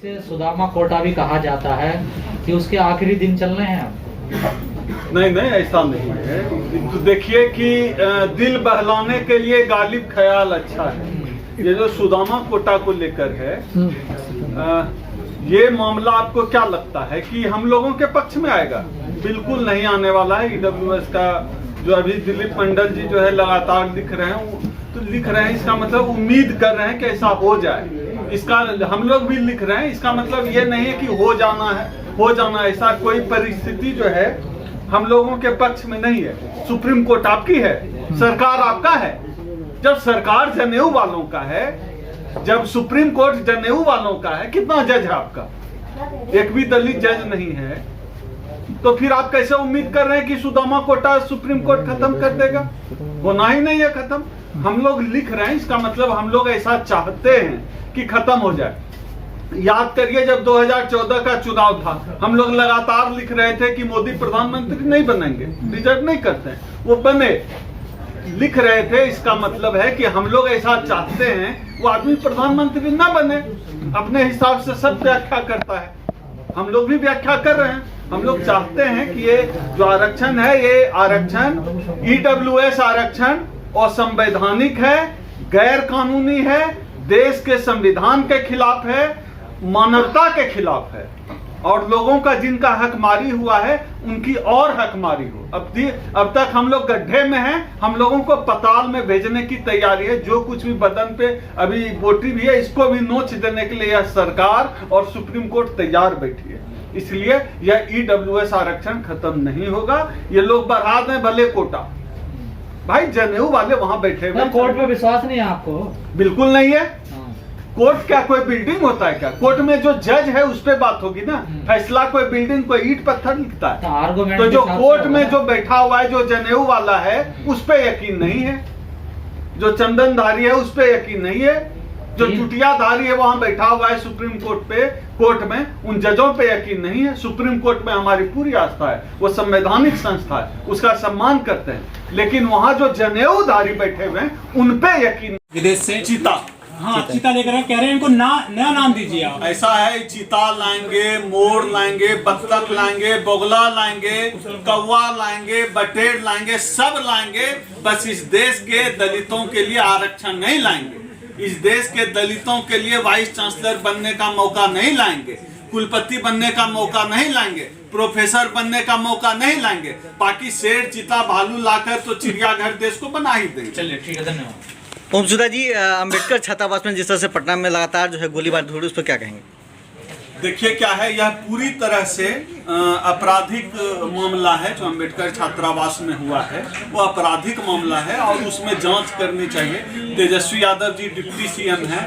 जिसे सुदामा कोटा भी कहा जाता है कि उसके आखिरी दिन चल रहे हैं अब। नहीं ऐसा नहीं है। तो देखिए कि दिल बहलाने के लिए गालिब ख्याल अच्छा है। ये जो सुदामा कोटा को लेकर है, ये मामला आपको क्या लगता है कि हम लोगों के पक्ष में आएगा? बिल्कुल नहीं आने वाला है। ईडब्ल्यूएस का जो अभी दिलीप मंडल जी जो है लगातार लिख रहे हैं, तो लिख रहे हैं, इसका मतलब उम्मीद कर रहे हैं कि ऐसा हो जाए। इसका हम लोग भी लिख रहे हैं, इसका मतलब ये नहीं है कि हो जाना ऐसा कोई परिस्थिति जो है हम लोगों के पक्ष में नहीं है। सुप्रीम कोर्ट आपकी है, सरकार आपका है। जब सरकार जनेऊ वालों का है, जब सुप्रीम कोर्ट जनेऊ वालों का है, कितना जज है आपका? एक भी दलित जज नहीं है। तो फिर आप कैसे उम्मीद कर रहे हैं कि सुदामा कोटा सुप्रीम कोर्ट खत्म कर देगा? होना ही नहीं है खत्म। हम लोग लिख रहे हैं, इसका मतलब हम लोग ऐसा चाहते हैं कि खत्म हो जाए। याद करिए जब 2014 का चुनाव था, हम लोग लगातार लिख रहे थे कि मोदी प्रधानमंत्री नहीं बनेंगे, रिजल्ट नहीं करते हैं, वो बने। लिख रहे थे, इसका मतलब है कि हम लोग ऐसा चाहते हैं वो आदमी प्रधानमंत्री ना बने। अपने हिसाब से सब व्याख्या करता है, हम लोग भी व्याख्या कर रहे हैं। हम लोग चाहते हैं कि ये जो आरक्षण है, ये आरक्षण ईडब्ल्यूएस आरक्षण असंवैधानिक है, गैर कानूनी है, देश के संविधान के खिलाफ है, मानवता के खिलाफ है, और लोगों का जिनका हकमारी हुआ है उनकी और हकमारी हो। अब तक हम लोग गड्ढे में हैं, हम लोगों को पताल में भेजने की तैयारी है। जो कुछ भी बदन पे अभी बोटी भी है, इसको भी नोच देने के लिए यह सरकार और सुप्रीम कोर्ट तैयार बैठी है। इसलिए यह ईडब्ल्यूएस आरक्षण खत्म नहीं होगा। ये लोग बढ़ा दें भले कोटा, भाई जनेऊ वाले वहां बैठे हुए। कोर्ट पे विश्वास नहीं है आपको? बिल्कुल नहीं है। कोर्ट क्या कोई बिल्डिंग होता है क्या? कोर्ट में जो जज है उस पर बात होगी ना। फैसला कोई बिल्डिंग, कोई ईंट पत्थर लिखता है। तो जो कोर्ट में जो बैठा हुआ है, जो जनेऊ वाला है, उस पर यकीन नहीं है। जो चंदनधारी है उस पर यकीन नहीं है। जो चुटियाधारी है वहां बैठा हुआ है सुप्रीम कोर्ट में, उन जजों पे यकीन नहीं है। सुप्रीम कोर्ट में हमारी पूरी आस्था है, वो संवैधानिक संस्था है, उसका सम्मान करते हैं। लेकिन वहां जो जनेऊधारी बैठे हुए हैं उन पे यकीन। विदेश से चीता, हाँ चीता लेकर कह रहे हैं, इनको नया नाम दीजिए आप। ऐसा है, चीता लाएंगे, मोर लाएंगे, बत्तख लाएंगे, बोगला लाएंगे, कौवा लाएंगे, बटेर लाएंगे, सब लाएंगे। बस इस देश के दलितों के लिए आरक्षण नहीं लाएंगे। इस देश के दलितों के लिए वाइस चांसलर बनने का मौका नहीं लाएंगे, कुलपति बनने का मौका नहीं लाएंगे, प्रोफेसर बनने का मौका नहीं लाएंगे। बाकी शेर, चीता, भालू लाकर तो चिड़ियाघर देश को बना ही देंगे। चलिए ठीक है, धन्यवाद। ओमसुधा जी, अंबेडकर छात्रावास में जिस तरह से पटना में लगातार जो है गोलीबारी हो रही है, उस पर क्या कहेंगे? देखिए क्या है, यह पूरी तरह से आपराधिक मामला है। जो अंबेडकर छात्रावास में हुआ है वो आपराधिक मामला है और उसमें जांच करनी चाहिए। तेजस्वी यादव जी डिप्टी सीएम हैं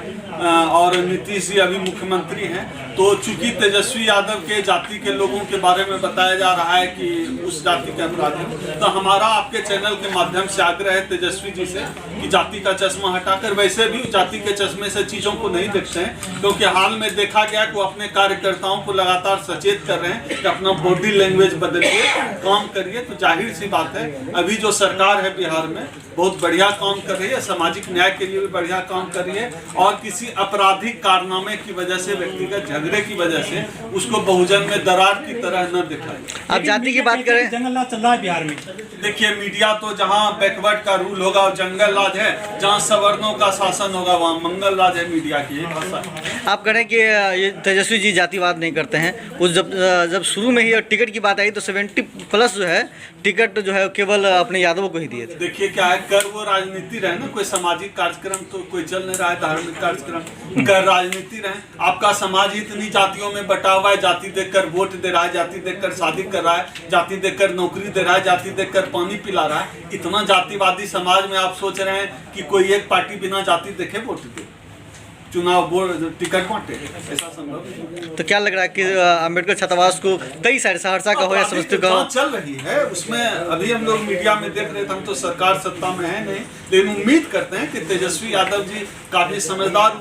और नीतीश जी अभी मुख्यमंत्री हैं। तो चूंकि तेजस्वी यादव के जाति के लोगों के बारे में बताया जा रहा है कि उस जाति के अपराधी, तो हमारा आपके चैनल के माध्यम से आग्रह है तेजस्वी जी से कि जाति का चश्मा हटाकर, वैसे भी जाति के चश्मे से चीज़ों को नहीं देखते हैं, क्योंकि हाल में देखा गया कि वो अपने कार्यकर्ताओं को लगातार सचेत कर रहे हैं कि अपना बॉडी लैंग्वेज बदलिए, काम करिए। तो जाहिर सी बात है, अभी जो सरकार है बिहार में बहुत बढ़िया काम कर रही है, सामाजिक न्याय के लिए भी बढ़िया काम कर रही है, और किसी आपराधिक कारनामे की वजह से, व्यक्तिगत झगड़े की वजह से उसको बहुजन में दरार की तरह न दिखाए। आप जाति की बात करें, जंगल राज चल रहा है बिहार में। देखिए मीडिया तो जहाँ बैकवर्ड का रूल होगा और जंगल राज है, जहाँ सवर्णों का शासन होगा वहाँ मंगल राज है। मीडिया की भाषा। आप कह रहे हैं कि ये तेजस्वी जी जातिवाद नहीं करते हैं। उस जब शुरू में ही टिकट की बात आई तो 70+ जो है टिकट जो है केवल अपने यादवों को ही दिए थे। देखिए क्या है, कर वो राजनीति रहे ना, कोई सामाजिक कार्यक्रम तो कोई चल नहीं रहा है, धार्मिक कार्यक्रम, कर राजनीति रहे। आपका समाज ही इतनी जातियों में बटा हुआ है, जाति देखकर वोट दे रहा है, जाति देखकर शादी कर रहा है, जाति देखकर नौकरी दे रहा है, जाति देखकर पानी पिला रहा है। इतना जातिवादी समाज में आप सोच रहे हैं कि कोई एक पार्टी बिना जाति देखे वोट दे, चुनाव बोर्ड टिकट बांटे, ऐसा संभव नहीं। तो क्या लग रहा है कि अंबेडकर छात्रावास को कई सारे सहरसा का हो या समस्तीपुर का हो चल रही है, उसमें अभी हम लोग मीडिया में देख रहे थे। हम तो सरकार सत्ता में है नहीं, लेकिन उम्मीद करते हैं कि तेजस्वी यादव जी काफी समझदार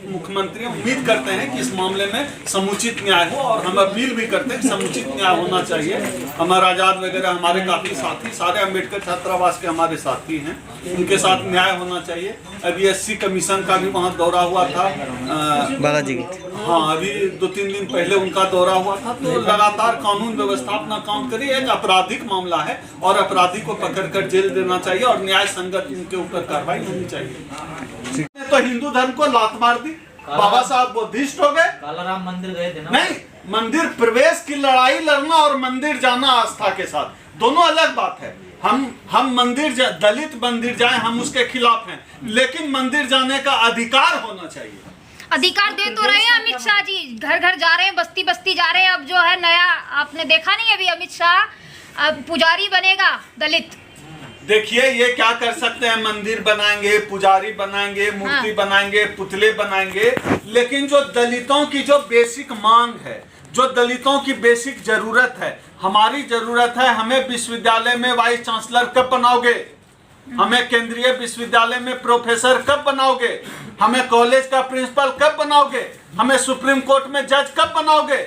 मुख्यमंत्री उम्मीद करते हैं कि इस मामले में समुचित न्याय हो, और हम अपील भी करते हैं कि समुचित न्याय होना चाहिए। हमारा आजाद वगैरह हमारे काफी साथी, सारे अम्बेडकर छात्रावास के हमारे साथी हैं, उनके साथ न्याय होना चाहिए। अभी एससी कमीशन का भी वहाँ दौरा हुआ था बालाजी की, हाँ, अभी 2-3 दिन पहले उनका दौरा हुआ था। तो लगातार कानून व्यवस्था अपना काम करिए। एक आपराधिक मामला है और अपराधी को पकड़कर जेल देना चाहिए और न्याय संगत उनके ऊपर कार्रवाई होनी चाहिए। तो हिंदू धर्म को लात मार दी, बाबा साहब बुद्धिस्ट हो गए। कालाराम मंदिर गए थे ना? नहीं, मंदिर प्रवेश की लड़ाई लड़ना और मंदिर जाना आस्था के साथ दोनों अलग बात है। हम मंदिर दलित मंदिर जाए, हम उसके खिलाफ हैं, लेकिन मंदिर जाने का अधिकार होना चाहिए। अधिकार दे तो रहे हैं अमित शाह जी, घर घर जा रहे हैं, बस्ती बस्ती जा रहे हैं। अब जो है नया आपने देखा नहीं, अभी अमित शाह अब पुजारी बनेगा दलित। देखिए ये क्या कर सकते हैं, मंदिर बनाएंगे, पुजारी बनाएंगे, मूर्ति बनाएंगे, पुतले बनाएंगे, लेकिन जो दलितों की जो बेसिक मांग है, जो दलितों की बेसिक जरूरत है, हमारी जरूरत है, हमें विश्वविद्यालय में वाइस चांसलर कब बनाओगे, हमें केंद्रीय विश्वविद्यालय में प्रोफेसर कब बनाओगे, हमें कॉलेज का प्रिंसिपल कब बनाओगे, हमें सुप्रीम कोर्ट में जज कब बनाओगे,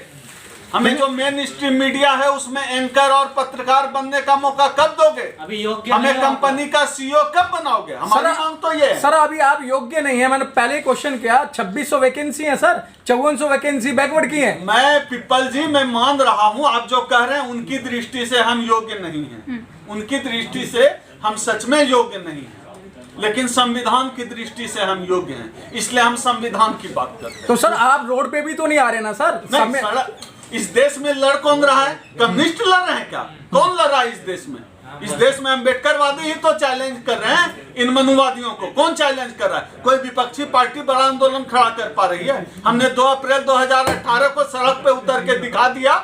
हमें जो मेन स्ट्रीम मीडिया है उसमें एंकर और पत्रकार बनने का मौका कब दोगे, अभी योग्य हमें कंपनी का सीईओ कब बनाओगे। हमारी मांग तो ये है। सर अभी आप योग्य नहीं है, मैंने पहले क्वेश्चन किया, 2600 वैकेंसी है सर, 5400 वैकेंसी बैकवर्ड की है। मैं पिपल जी मैं मान रहा हूं, आप जो कह रहे हैं उनकी दृष्टि से हम योग्य नहीं हैं, उनकी दृष्टि से हम सच में योग्य नहीं हैं, लेकिन संविधान की दृष्टि से हम योग्य हैं, इसलिए हम संविधान की बात करते हैं। तो सर आप रोड पे भी तो नहीं आ रहे ना सर? इस देश में लड़ कौन रहा है? कम्युनिस्ट लड़ रहे हैं क्या? कौन लड़ रहा है इस देश में? इस देश में अम्बेडकरवादी ही तो चैलेंज कर रहे हैं इन मनुवादियों को। कौन चैलेंज कर रहा है? कोई विपक्षी पार्टी बड़ा आंदोलन खड़ा कर पा रही है? हमने 2 अप्रैल 2018 को सड़क पे उतर के दिखा दिया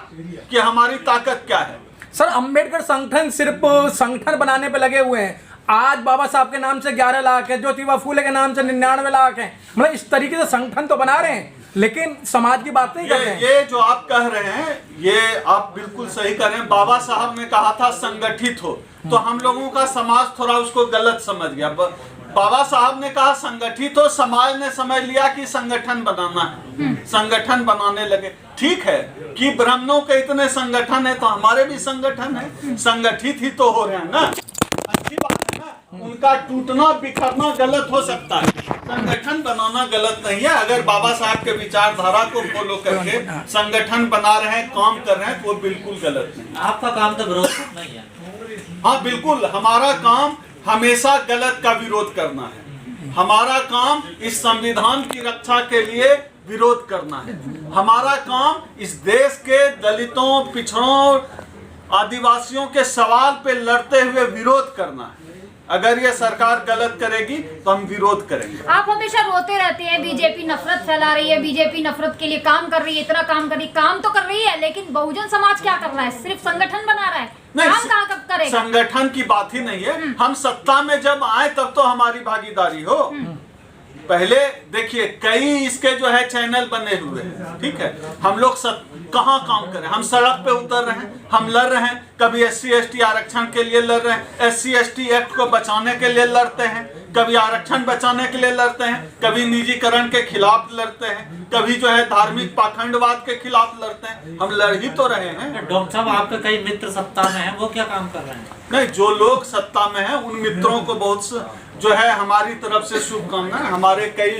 कि हमारी ताकत क्या है। सर अम्बेडकर संगठन सिर्फ संगठन बनाने पे लगे हुए हैं। आज बाबा साहब के नाम से 11 लाख है, ज्योतिबा फूले के नाम से 99 लाख है, मतलब इस तरीके से संगठन तो बना रहे हैं, लेकिन समाज की बात नहीं कर रहे हैं। ये जो आप कह रहे हैं, ये आप बिल्कुल सही कह रहे हैं। बाबा साहब ने कहा था संगठित हो, तो हम लोगों का समाज थोड़ा उसको गलत समझ गया। बाबा साहब ने कहा संगठित हो, समाज ने समझ लिया कि संगठन बनाना है, संगठन बनाने लगे। ठीक है कि ब्राह्मणों के इतने संगठन है तो हमारे भी संगठन है, संगठित ही तो हो रहे हैं ना, अच्छी बात है ना। उनका टूटना बिखरना गलत हो सकता है, संगठन बनाना गलत नहीं है। अगर बाबा साहब के विचारधारा को फॉलो करके संगठन बना रहे हैं, काम कर रहे हैं, तो वो बिल्कुल गलत नहीं। आपका काम तो विरोध नहीं है। हाँ बिल्कुल, हमारा काम हमेशा गलत का विरोध करना है। हमारा काम इस संविधान की रक्षा के लिए विरोध करना है। हमारा काम इस देश के दलितों, पिछड़ों, आदिवासियों के सवाल पे लड़ते हुए विरोध करना है। अगर ये सरकार गलत करेगी तो हम विरोध करेंगे। आप हमेशा रोते रहते हैं बीजेपी नफरत फैला रही है, बीजेपी नफरत के लिए काम कर रही है, इतना काम कर रही है, काम तो कर रही है, लेकिन बहुजन समाज क्या कर रहा है? सिर्फ संगठन बना रहा है, काम कहाँ कब करेगा? संगठन की बात ही नहीं है। हम सत्ता में जब आए तब तो हमारी भागीदारी हो। पहले देखिए कई इसके जो है चैनल बने हुए हैं, ठीक है। हम लोग कहाँ काम कर रहे हैं? हम सड़क पे उतर रहे हैं, हम लड़ रहे हैं। कभी SC/ST आरक्षण के लिए लड़ रहे हैं, SC/ST एक्ट को बचाने के लिए लड़ते हैं, कभी आरक्षण बचाने के लिए लड़ते हैं, कभी निजीकरण के खिलाफ लड़ते हैं, कभी जो है धार्मिक पाखंडवाद के खिलाफ लड़ते हैं। हम लड़ ही तो रहे हैं। डॉक्टर साहब आपके कई मित्र सत्ता में हैं, वो क्या काम कर रहे हैं? नहीं, जो लोग सत्ता में हैं उन मित्रों को बहुत जो है हमारी तरफ से शुभकामनाएं। हमारे कई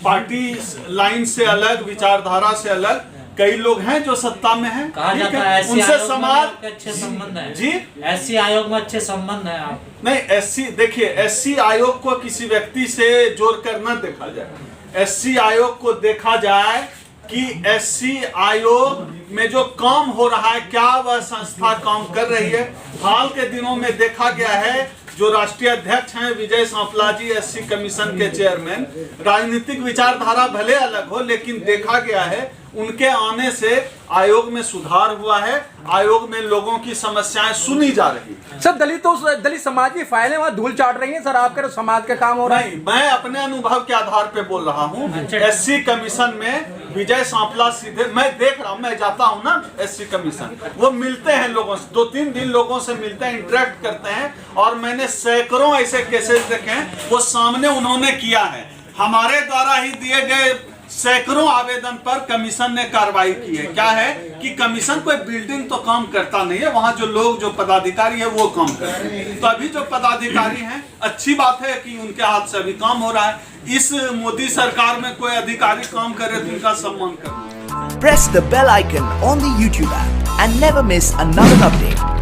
पार्टी लाइन से अलग, विचारधारा से अलग कई लोग हैं जो सत्ता में हैं। कहा जाता है उनसे समाज अच्छे संबंध है जी, SC आयोग में अच्छे संबंध है। आप नहीं, SC देखिए, SC आयोग को किसी व्यक्ति से जोड़ कर न देखा जाए। SC आयोग को देखा जाए कि SC आयोग में जो काम हो रहा है, क्या वह संस्था काम कर रही है। हाल के दिनों में देखा गया है जो राष्ट्रीय अध्यक्ष हैं विजय सांपला जी, SC कमीशन के चेयरमैन, राजनीतिक विचारधारा भले अलग हो, लेकिन देखा गया है उनके आने से आयोग में सुधार हुआ है, आयोग में लोगों की समस्याएं सुनी जा रही है। सर दलित समाज की फाइलें वहाँ धूल चाट रही हैं सर, आपके समाज का काम हो रहा है। नहीं, मैं अपने अनुभव के आधार पे बोल रहा हूँ। SC कमीशन में विजय सांपला सीधे, मैं देख रहा हूँ, मैं जाता हूँ ना SC कमीशन, वो मिलते हैं लोगों से, 2-3 दिन लोगों से मिलते हैं, इंटरेक्ट करते हैं, और मैंने सैकड़ों ऐसे केसेस देखे हैं वो सामने उन्होंने किया है। हमारे द्वारा ही दिए गए सैकड़ों आवेदन पर कमीशन ने कार्रवाई की है। क्या है कि कमीशन कोई बिल्डिंग तो काम करता नहीं है, वहां जो लोग जो पदाधिकारी है वो काम करते हैं। तो अभी जो पदाधिकारी हैं, अच्छी बात है कि उनके हाथ से अभी काम हो रहा है। इस मोदी सरकार में कोई अधिकारी काम करे तो उनका सम्मान करना। Press the bell icon on the YouTube app and never miss another update.